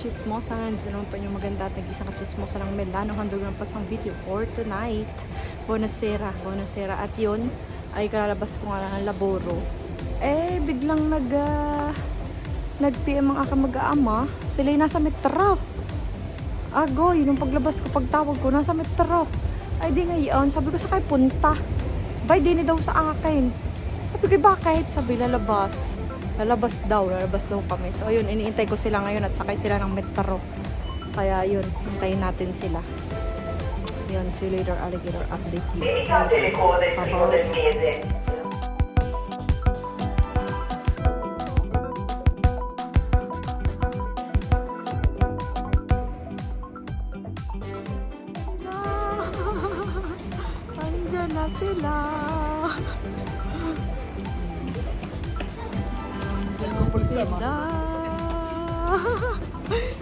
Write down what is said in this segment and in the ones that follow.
chismosa. Nandito naman pa yung maganda at nag-isang chismosa ng Milano. Handog ng pasang video for tonight. Buonasera, buonasera. At yun, ay kalalabas ko nga lang ng laboro. Eh, biglang nag-PM ang aking mag-aama. Sila'y nasa metro. Agoy, nung paglabas ko, pagtawag ko, nasa metro. Ay, di ngayon. Sabi ko, sakay punta. Bay, di daw sa akin. Sabi ko, bakit? Sabi, lalabas. Lalabas daw kami. So, ayun, iniintay ko sila ngayon at sakay sila ng metro. Kaya, yun, hintayin natin sila. Yun, see you later, alligator. Update you. Pabos. Andyan na sila. Sila.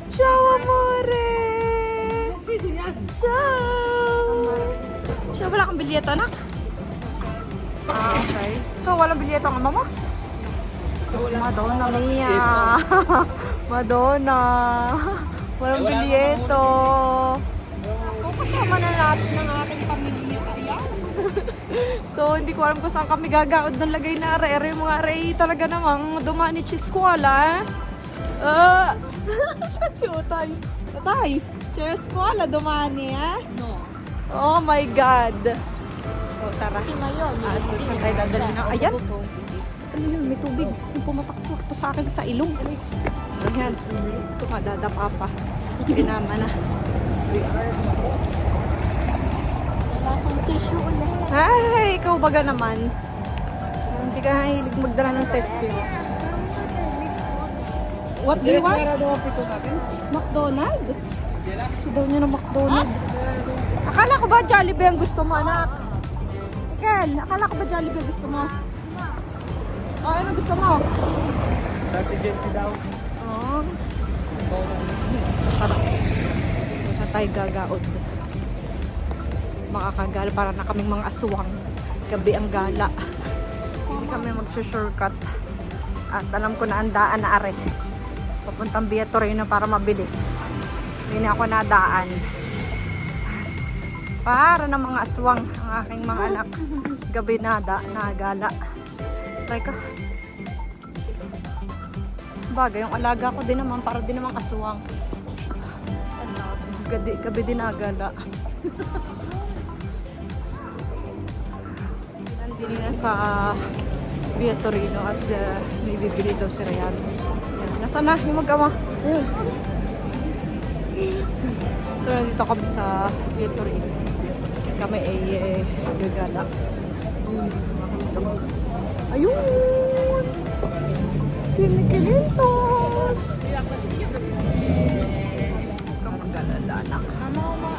Ciao, amore! Ciao! Ciao, wala kang bilyeto, anak? Ah, okay. So, walang bilyeto ang ama mo? Madonna mia! Madonna! Walang bilyeto! O, kasama na natin ang aking pamilya. Ayan! So, hindi ko alam kung saan kami gagaod ng lagay na are. Yung mga are talaga namang dumaan ni Chiskwala. Saan si Utay? Utay, Chiskwala dumaan niya? No. Oh my God. So, tara. Si Mayon. Kung saan tayo dadalhin na? Ayan. Ano yun? May tubig. Yung pumataksak pa sa akin sa ilong. Ayan. Diyos ko, madadapa pa. Pinama na. So, we are Wala pang tissue ulit. ay, ikaw baga naman. Hindi ka hilig magdala ng test yun. What do you want? McDonald? Gusto daw niya ng McDonald. Akala ko ba Jollibee ang gusto mo, anak? Kel, akala ko ba Jollibee ang gusto mo? Oh, ano gusto mo? Dati Jeffy daw. Oh. Parang, saan tayo gagaod? Makakagala para na kaming mga aswang. Gabi ang gala. Hindi kami mag-shortcut. At alam ko na ang daan na are. Papuntang Via Torino para mabilis. Hindi na ako nadaan. Para ng mga aswang ang aking mga anak. Gabi na gala. Try ka. Bagay, yung alaga ko din naman para din namang aswang. Gabi din nagala. Nandini na sa Via Torino at may bibili daw si Ryan. Nasaan na yung mag-ama? Ayun. So, nandito kami sa Via Torino. Kami ay gagala. Ayun! Si Miquelentos! Huwag mag-alala, anak. Ano ba?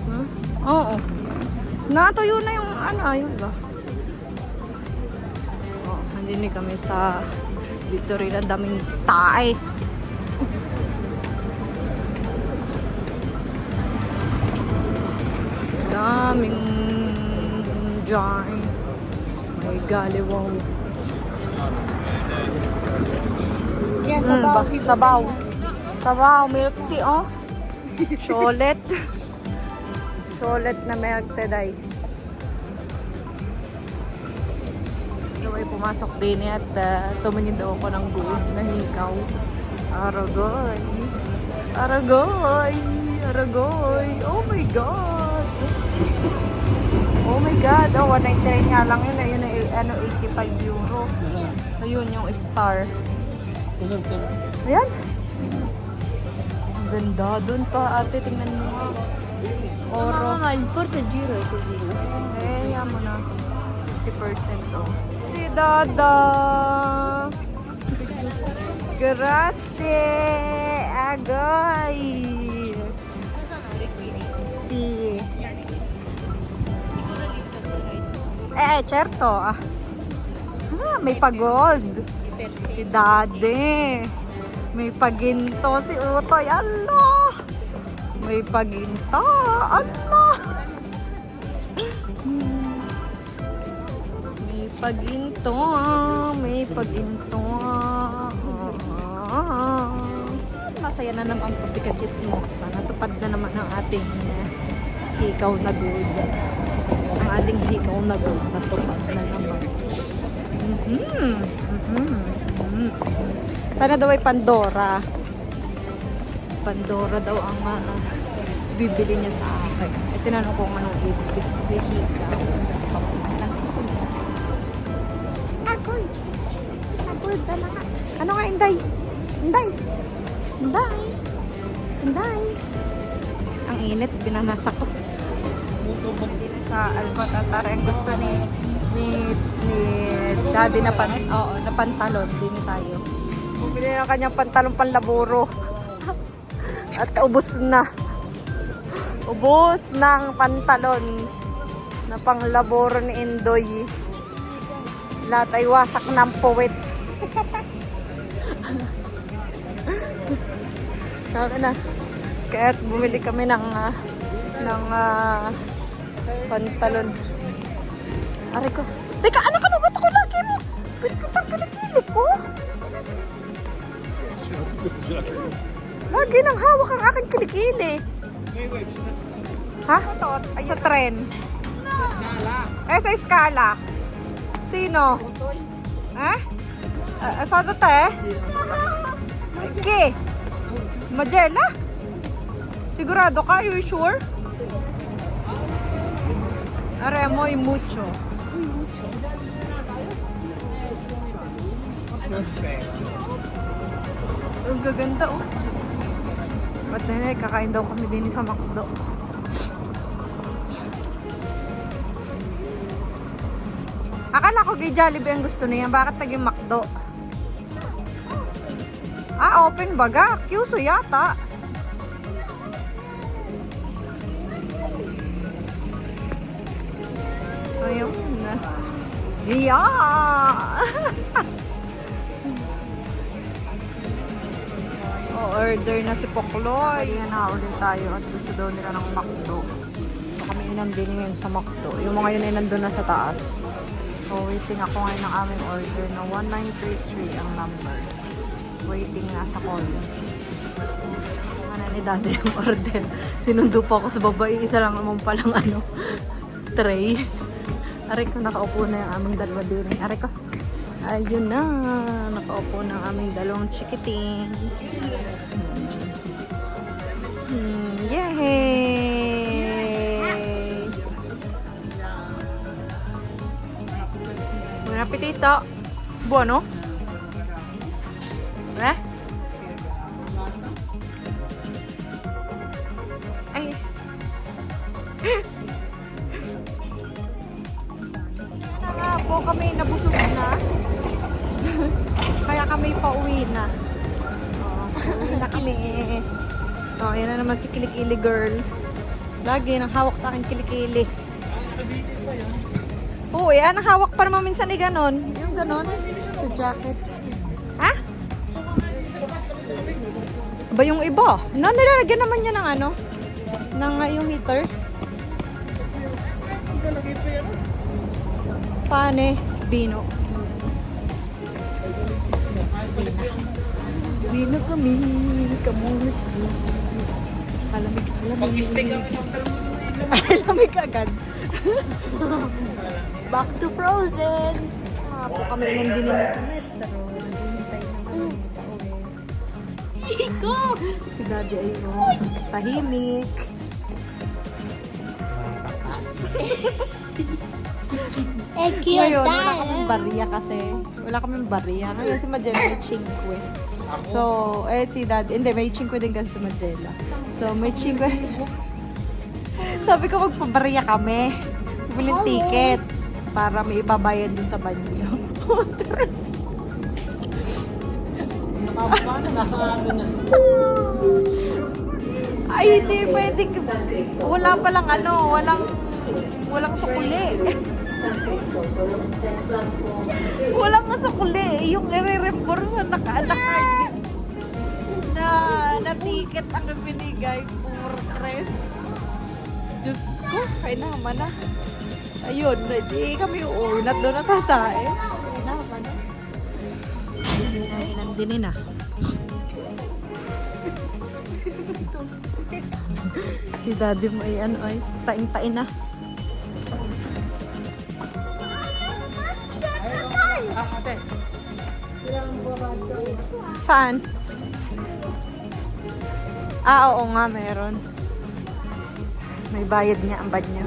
Huh? Oo. Natuyo na yung ayun ba? Oh, nandini kami sa Victorina, daming tae. Daming dyan. May galiwaw. Yan, sabaw. Sabaw. Sabaw, milk tea, oh. Cholet. Cholet na milk tea, day. Ikaw ay pumasok din at tumingin daw ako ng gold na hikaw. Aragoy. Aragoy. Aragoy. Oh my God. Oh my God. Oh, 199 nga lang yun. Ayun ay 85 euro. Ayun yung star. Ayan. Ang ganda. Doon pa ate. Tingnan mo. Oro. Mahal. Forza Giro. Ito Giro. Eh, yan mo na. 50% oh. Si Dada. Grazie. Agay. Ano sa narik-pili? Si... Siguro dito sa right. Certo. May pagod. Si Daddy. May paginto si Utoy. Allah! May paginta. Allah! May paginto. May paginto. ayan na naman po si Kachismosa. Natupad na naman ang ating hikaw na gold. Ang ating hikaw na gold. Natupad na naman. Sana daw ay Pandora. Pandora daw ang bibili niya sa akin. At tinanong ko kung anong gusto ko hikaw. Agoy! Agoy, dala nga. Ano nga, Inday? Inday! Inday! Inday! Ang init, binanasa ko. Sa Albatatara, ang gusto ni daddy na na pantalon. Dini tayo. Bumili na kanyang pantalon panlaburo. At ubos na. Ubos ng pantalon na panglaburo ni Indoy. Lahat ay wasak ng puwit. Kaya bumili kami ng pantalon. Aray ko. Teka, anak, ano ba ito ko lagi mo? Piniputang kilikili ko. Lagi nang hawak ang aking kilikili. Ha? Ay, sa tren. Sa Scala. Sino? Ha? Fado te? Okay. Magella? Sigurado ka? Are you sure? Are, muy mucho. Muy mucho. Ang gaganda, oh. Ba't na kakain daw kami din sa McDo. Akala ko kay Jollibee ang gusto niya. Bakit naging McDo? Open baga. Kyuso yata. Ayun. Yeah! Order na si Pokloy. Ayan na ulit tayo at gusto daw nila ng McDo. So kami inandin ngayon sa McDo. Yung mga yun ay nandun na sa taas. So waiting ako ngayon ng aming order na 1933 ang number. Waiting nga sa call. Ano ni daddy yung order. Sinundo pa ako sa babae. Isa lang naman palang tray. Aray ko, nakaupo na yung aming dalawa din. Aray ko. Ayun na. Nakaupo na ang aming dalawang chikiting. Yay! Buon appetito! Buono? Ay! Po kami nabusog na. Kaya kami pauwi na. Pauwi na kami. Yan na naman si Kilikili girl. Lagi nang hawak sa akin Kilikili. Oo, yan. Ang hawak pa naman minsan ni ganon. Yung ganon. Sa jacket. Ha? Ba yung iba? Nilalagyan naman niya ng ng yung heater. Pane, Bino. Bino kami, kamunits din. Alamig. Alamig agad. Back to Frozen. Po kami nandun na sa metro. Naghihintay na kami pauwi. Iko! Si daddy ay tahimik. Ngayon, wala kaming bariya kasi. Wala kaming bariya. Ngayon si Magella may chinkwe. So, si daddy, hindi, may chinkwe din kasi si Magella. So, may chinkwe. Sabi ko magpabariya kami. Biling ticket para may ibabayad dun sa banyo. Ay, hindi pwede. Wala palang walang sukuli. Walang sukuli. Yung i-reimburse na na ticket ang binigay. Puro press. Diyos ko, kaya naman na. Ayun, hindi kami uunat doon natatae. Kaya naman na. Nandinin na. Si daddy mo ay ano ay, tain-tain na. Ate. Kailangan babad ka. Saan? Ah, oo nga, meron. May bayad niya, ang bad niya.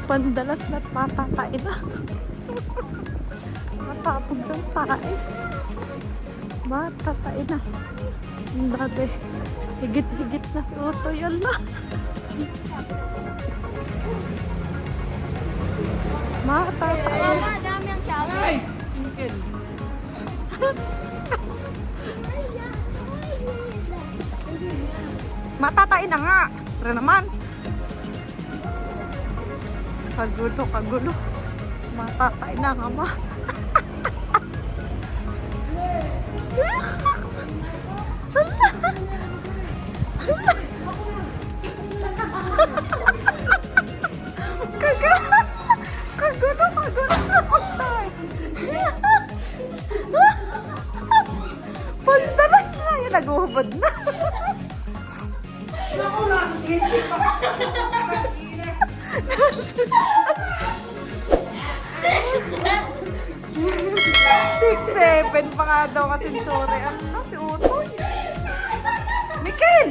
Pandalas na't matatain na. Masapog ng tae. Matatain na. Ang dati. Higit-higit na si Uto yun na. Matatain. Mama, dami ang tao. Ay! Nickel. Matatain na nga. Pero naman. Kagulo, kagulo. Matatain na nga ma. Kagulo. Kagulo, kagulo. Pandalas na yun. Naguhubad na. Ako nasa silpi pa. 6'7" pa nga daw kasi sorry. Ano na si Utoy? Mikel!